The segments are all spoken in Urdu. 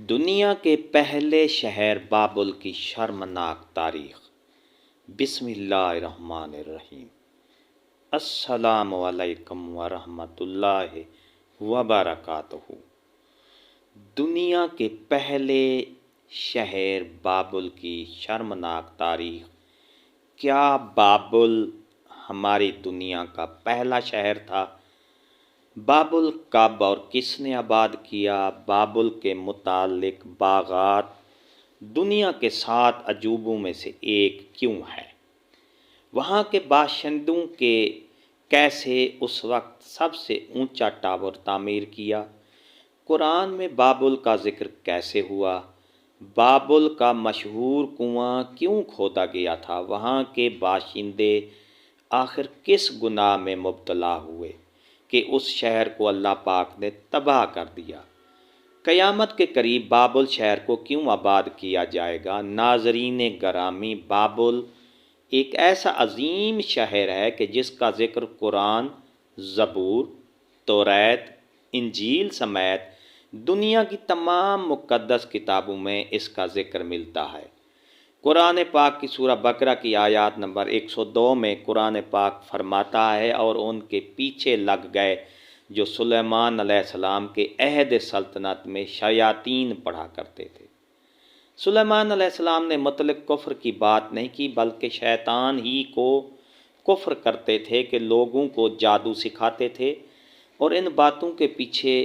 دنیا کے پہلے شہر بابل کی شرمناک تاریخ۔ بسم اللہ الرحمن الرحیم۔ السلام علیکم ورحمۃ اللہ وبرکاتہ۔ دنیا کے پہلے شہر بابل کی شرمناک تاریخ۔ کیا بابل ہماری دنیا کا پہلا شہر تھا؟ بابل کب اور کس نے آباد کیا؟ بابل کے متعلق باغات دنیا کے 7 عجوبوں میں سے ایک کیوں ہے؟ وہاں کے باشندوں کے کیسے اس وقت سب سے اونچا ٹاور تعمیر کیا؟ قرآن میں بابل کا ذکر کیسے ہوا؟ بابل کا مشہور کنواں کیوں کھودا گیا تھا؟ وہاں کے باشندے آخر کس گناہ میں مبتلا ہوئے کہ اس شہر کو اللہ پاک نے تباہ کر دیا؟ قیامت کے قریب بابل شہر کو کیوں آباد کیا جائے گا؟ ناظرین گرامی، بابل ایک ایسا عظیم شہر ہے کہ جس کا ذکر قرآن، زبور، توریت، انجیل سمیت دنیا کی تمام مقدس کتابوں میں اس کا ذکر ملتا ہے۔ قرآن پاک کی سورہ بقرہ کی آیات نمبر 102 میں قرآن پاک فرماتا ہے، اور ان کے پیچھے لگ گئے جو سلیمان علیہ السلام کے عہد سلطنت میں شیاطین پڑھا کرتے تھے۔ سلیمان علیہ السلام نے مطلق کفر کی بات نہیں کی، بلکہ شیطان ہی کو کفر کرتے تھے کہ لوگوں کو جادو سکھاتے تھے، اور ان باتوں کے پیچھے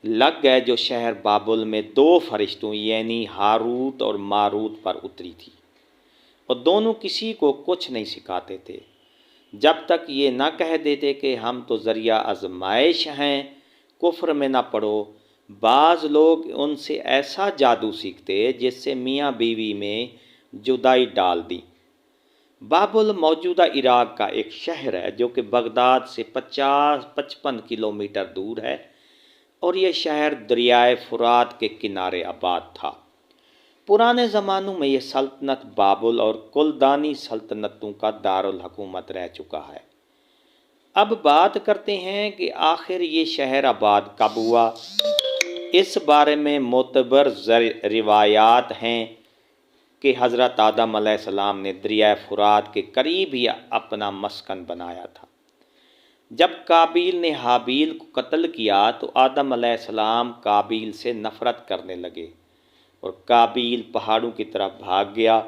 لگ گئے جو شہر بابل میں 2 فرشتوں یعنی ہاروت اور ماروت پر اتری تھی، اور دونوں کسی کو کچھ نہیں سکھاتے تھے جب تک یہ نہ کہہ دیتے کہ ہم تو ذریعہ آزمائش ہیں، کفر میں نہ پڑو۔ بعض لوگ ان سے ایسا جادو سیکھتے جس سے میاں بیوی میں جدائی ڈال دی۔ بابل موجودہ عراق کا ایک شہر ہے جو کہ بغداد سے 55 کلومیٹر دور ہے، اور یہ شہر دریائے فرات کے کنارے آباد تھا۔ پرانے زمانوں میں یہ سلطنت بابل اور کلدانی سلطنتوں کا دارالحکومت رہ چکا ہے۔ اب بات کرتے ہیں کہ آخر یہ شہر آباد کب ہوا۔ اس بارے میں معتبر روایات ہیں کہ حضرت آدم علیہ السلام نے دریائے فرات کے قریب ہی اپنا مسکن بنایا تھا۔ جب قابیل نے حابیل کو قتل کیا تو آدم علیہ السلام قابیل سے نفرت کرنے لگے، اور قابیل پہاڑوں کی طرف بھاگ گیا۔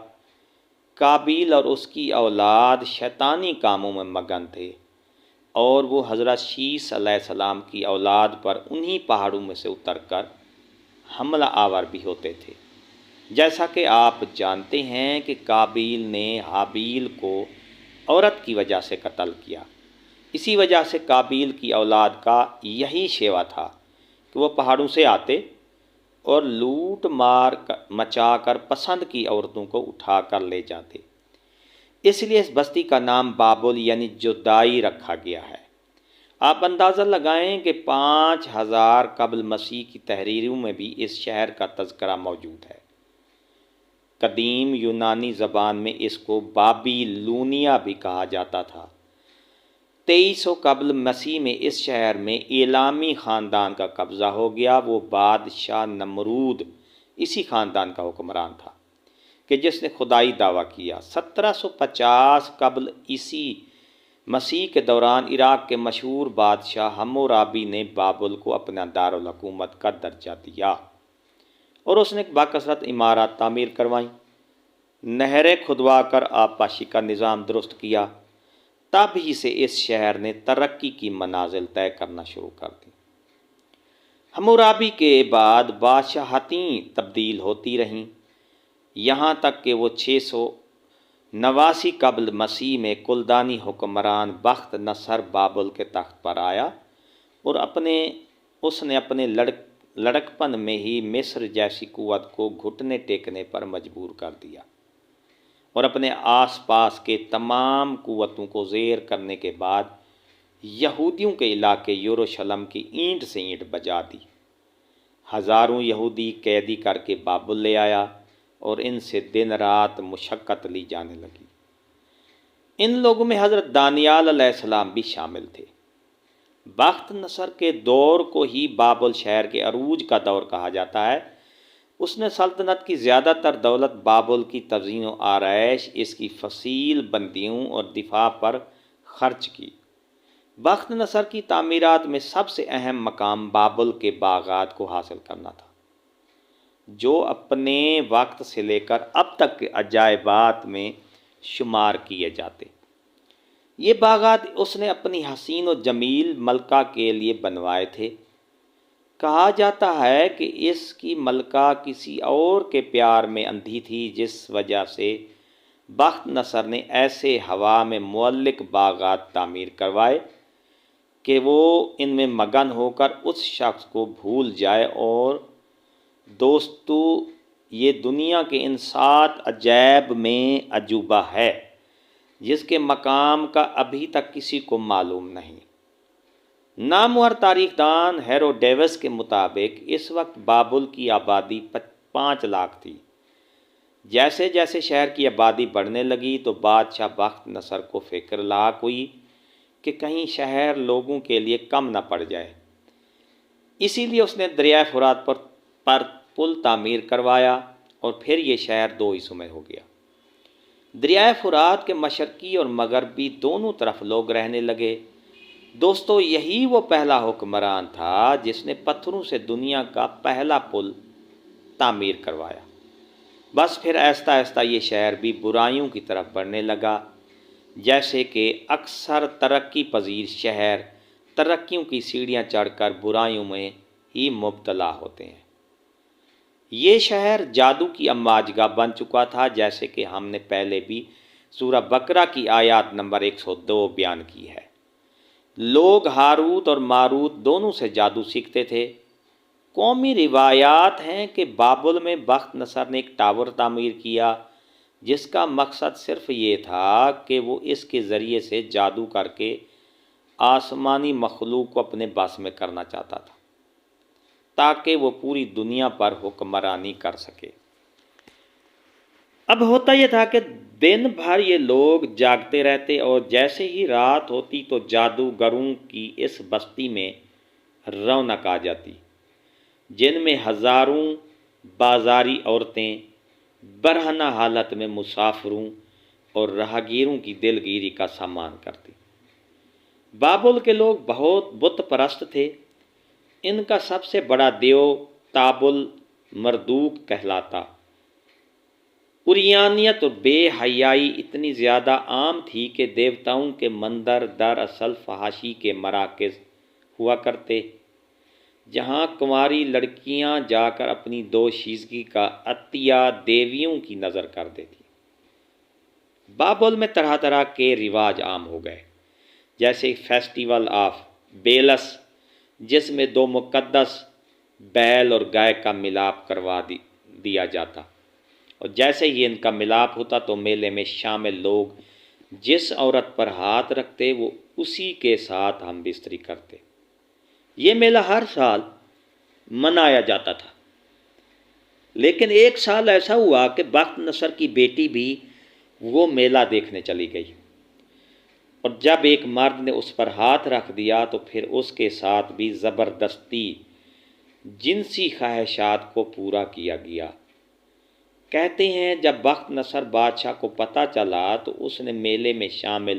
قابیل اور اس کی اولاد شیطانی کاموں میں مگن تھے، اور وہ حضرت شیس علیہ السلام کی اولاد پر انہی پہاڑوں میں سے اتر کر حملہ آور بھی ہوتے تھے۔ جیسا کہ آپ جانتے ہیں کہ قابیل نے حابیل کو عورت کی وجہ سے قتل کیا۔ اسی وجہ سے قابیل کی اولاد کا یہی شیوا تھا کہ وہ پہاڑوں سے آتے اور لوٹ مار مچا کر پسند کی عورتوں کو اٹھا کر لے جاتے۔ اس لیے اس بستی کا نام بابل یعنی جدائی رکھا گیا ہے۔ آپ اندازہ لگائیں کہ 5000 قبل مسیح کی تحریروں میں بھی اس شہر کا تذکرہ موجود ہے۔ قدیم یونانی زبان میں اس کو بابی لونیا بھی کہا جاتا تھا۔ 2300 قبل مسیح میں اس شہر میں ایلامی خاندان کا قبضہ ہو گیا۔ وہ بادشاہ نمرود اسی خاندان کا حکمران تھا کہ جس نے خدائی دعویٰ کیا۔ 1750 قبل عیسی مسیح کے دوران عراق کے مشہور بادشاہ حمورابی نے بابل کو اپنا دارالحکومت کا درجہ دیا، اور اس نے باکثرت عمارات تعمیر کروائیں، نہریں کھدوا کر آبپاشی کا نظام درست کیا۔ تب ہی سے اس شہر نے ترقی کی منازل طے کرنا شروع کر دی۔ حمورابی کے بعد بادشاہتیں تبدیل ہوتی رہیں، یہاں تک کہ وہ 689 قبل مسیح میں کلدانی حکمران بخت نصر بابل کے تخت پر آیا، اور اس نے اپنے لڑکپن میں ہی مصر جیسی قوت کو گھٹنے ٹیکنے پر مجبور کر دیا، اور اپنے آس پاس کے تمام قوتوں کو زیر کرنے کے بعد یہودیوں کے علاقے یروشلم کی اینٹ سے اینٹ بجا دی۔ ہزاروں یہودی قیدی کر کے بابل لے آیا، اور ان سے دن رات مشقت لی جانے لگی۔ ان لوگوں میں حضرت دانیال علیہ السلام بھی شامل تھے۔ بخت نصر کے دور کو ہی بابل شہر کے عروج کا دور کہا جاتا ہے، اس نے سلطنت کی زیادہ تر دولت بابل کی تزئین و آرائش، اس کی فصیل بندیوں اور دفاع پر خرچ کی۔ بخت نصر کی تعمیرات میں سب سے اہم مقام بابل کے باغات کو حاصل کرنا تھا، جو اپنے وقت سے لے کر اب تک کے عجائبات میں شمار کیے جاتے۔ یہ باغات اس نے اپنی حسین و جمیل ملکہ کے لیے بنوائے تھے۔ کہا جاتا ہے کہ اس کی ملکہ کسی اور کے پیار میں اندھی تھی، جس وجہ سے بخت نصر نے ایسے ہوا میں معلق باغات تعمیر کروائے کہ وہ ان میں مگن ہو کر اس شخص کو بھول جائے۔ اور دوستو، یہ دنیا کے ان 7 عجائب میں عجوبہ ہے جس کے مقام کا ابھی تک کسی کو معلوم نہیں۔ نامور تاریخ دان ہیروڈیوس کے مطابق اس وقت بابل کی آبادی 5 لاکھ تھی۔ جیسے جیسے شہر کی آبادی بڑھنے لگی تو بادشاہ بخت نصر کو فکر لاحق ہوئی کہ کہیں شہر لوگوں کے لیے کم نہ پڑ جائے۔ اسی لیے اس نے دریائے فرات پر پل تعمیر کروایا اور پھر یہ شہر 2 حصوں میں ہو گیا۔ دریائے فرات کے مشرقی اور مغربی دونوں طرف لوگ رہنے لگے۔ دوستو، یہی وہ پہلا حکمران تھا جس نے پتھروں سے دنیا کا پہلا پل تعمیر کروایا۔ بس پھر آہستہ آہستہ یہ شہر بھی برائیوں کی طرف بڑھنے لگا، جیسے کہ اکثر ترقی پذیر شہر ترقیوں کی سیڑھیاں چڑھ کر برائیوں میں ہی مبتلا ہوتے ہیں۔ یہ شہر جادو کی امواج گاہ بن چکا تھا، جیسے کہ ہم نے پہلے بھی سورہ بقرہ کی آیات نمبر 102 بیان کی ہے۔ لوگ ہاروت اور ماروت دونوں سے جادو سیکھتے تھے۔ قومی روایات ہیں کہ بابل میں بخت نصر نے ایک ٹاور تعمیر کیا جس کا مقصد صرف یہ تھا کہ وہ اس کے ذریعے سے جادو کر کے آسمانی مخلوق کو اپنے بس میں کرنا چاہتا تھا تاکہ وہ پوری دنیا پر حکمرانی کر سکے۔ اب ہوتا یہ تھا کہ دن بھر یہ لوگ جاگتے رہتے اور جیسے ہی رات ہوتی تو جادوگروں کی اس بستی میں رونق آ جاتی، جن میں ہزاروں بازاری عورتیں برہنہ حالت میں مسافروں اور راہگیروں کی دلگیری کا سامان کرتی۔ بابل کے لوگ بہت بت پرست تھے۔ ان کا سب سے بڑا دیو تابل مردوک کہلاتا۔ عریانیت اور بے حیائی اتنی زیادہ عام تھی کہ دیوتاؤں کے مندر دراصل فحاشی کے مراکز ہوا کرتے، جہاں کنواری لڑکیاں جا کر اپنی دوشیزگی کا عطیہ دیویوں کی نظر کر دیتی۔ بابل میں طرح طرح کے رواج عام ہو گئے، جیسے فیسٹیول آف بیلس، جس میں 2 مقدس بیل اور گائے کا ملاپ کروا دیا جاتا، اور جیسے ہی ان کا ملاپ ہوتا تو میلے میں شامل لوگ جس عورت پر ہاتھ رکھتے وہ اسی کے ساتھ ہم بستری کرتے۔ یہ میلہ ہر سال منایا جاتا تھا، لیکن ایک سال ایسا ہوا کہ بخت نصر کی بیٹی بھی وہ میلہ دیکھنے چلی گئی، اور جب ایک مرد نے اس پر ہاتھ رکھ دیا تو پھر اس کے ساتھ بھی زبردستی جنسی خواہشات کو پورا کیا گیا۔ کہتے ہیں جب بخت نصر بادشاہ کو پتہ چلا تو اس نے میلے میں شامل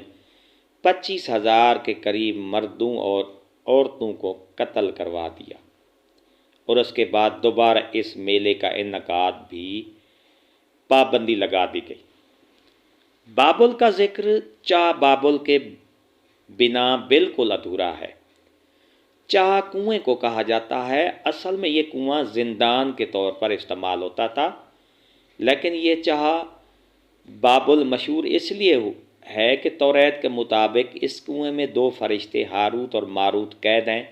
25,000 کے قریب مردوں اور عورتوں کو قتل کروا دیا، اور اس کے بعد دوبارہ اس میلے کا انعقاد بھی پابندی لگا دی گئی۔ بابل کا ذکر چاہ بابل کے بنا بالکل ادھورا ہے۔ چاہ کنویں کو کہا جاتا ہے۔ اصل میں یہ کنواں زندان کے طور پر استعمال ہوتا تھا، لیکن یہ چاہ بابل مشہور اس لیے ہے کہ توریت کے مطابق اس کنویں میں 2 فرشتے ہاروت اور ماروت قید ہیں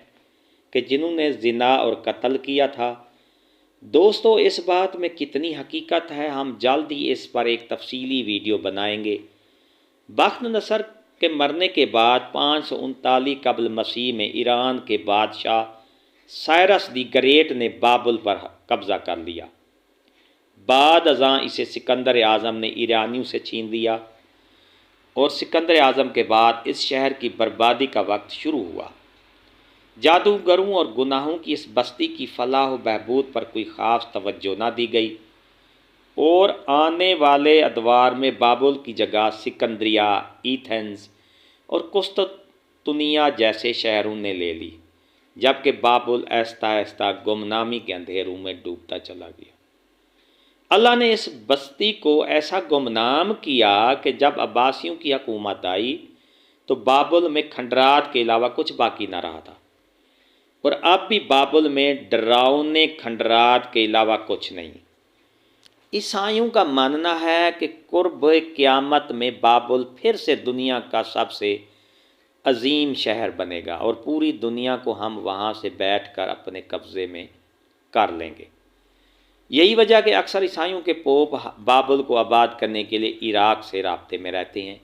کہ جنہوں نے زنا اور قتل کیا تھا۔ دوستو، اس بات میں کتنی حقیقت ہے، ہم جلد ہی اس پر ایک تفصیلی ویڈیو بنائیں گے۔ بخت نصر کے مرنے کے بعد 539 قبل مسیح میں ایران کے بادشاہ سائرس دی گریٹ نے بابل پر قبضہ کر لیا۔ بعد ازاں اسے سکندر اعظم نے ایرانیوں سے چھین لیا، اور سکندر اعظم کے بعد اس شہر کی بربادی کا وقت شروع ہوا۔ جادوگروں اور گناہوں کی اس بستی کی فلاح و بہبود پر کوئی خاص توجہ نہ دی گئی، اور آنے والے ادوار میں بابل کی جگہ سکندریہ، ایتھنز اور قسطنطنیہ جیسے شہروں نے لے لی، جبکہ بابل آہستہ آہستہ گمنامی کے اندھیروں میں ڈوبتا چلا گیا۔ اللہ نے اس بستی کو ایسا گمنام کیا کہ جب عباسیوں کی حکومت آئی تو بابل میں کھنڈرات کے علاوہ کچھ باقی نہ رہا تھا، اور اب بھی بابل میں ڈراؤنے کھنڈرات کے علاوہ کچھ نہیں۔ عیسائیوں کا ماننا ہے کہ قرب قیامت میں بابل پھر سے دنیا کا سب سے عظیم شہر بنے گا، اور پوری دنیا کو ہم وہاں سے بیٹھ کر اپنے قبضے میں کر لیں گے۔ یہی وجہ کہ اکثر عیسائیوں کے پوپ بابل کو آباد کرنے کے لیے عراق سے رابطے میں رہتے ہیں،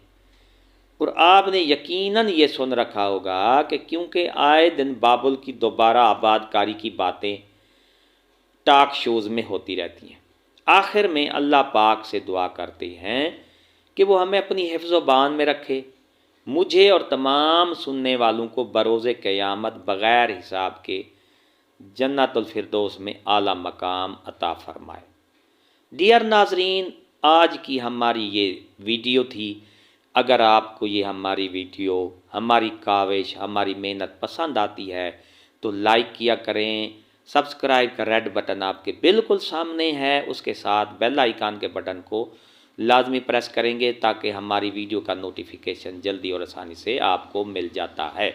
اور آپ نے یقیناً یہ سن رکھا ہوگا کہ کیونکہ آئے دن بابل کی دوبارہ آباد کاری کی باتیں ٹاک شوز میں ہوتی رہتی ہیں۔ آخر میں اللہ پاک سے دعا کرتے ہیں کہ وہ ہمیں اپنی حفظ و بان میں رکھے، مجھے اور تمام سننے والوں کو بروز قیامت بغیر حساب کے جنت الفردوس میں اعلیٰ مقام عطا فرمائے۔ ڈیئر ناظرین، آج کی ہماری یہ ویڈیو تھی۔ اگر آپ کو یہ ہماری ویڈیو، ہماری کاوش، ہماری محنت پسند آتی ہے تو لائک کیا کریں۔ سبسکرائب کا ریڈ بٹن آپ کے بالکل سامنے ہے، اس کے ساتھ بیل آئیکن کے بٹن کو لازمی پریس کریں گے تاکہ ہماری ویڈیو کا نوٹیفیکیشن جلدی اور آسانی سے آپ کو مل جاتا ہے۔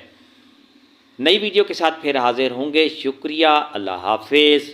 نئی ویڈیو کے ساتھ پھر حاضر ہوں گے۔ شکریہ، اللہ حافظ۔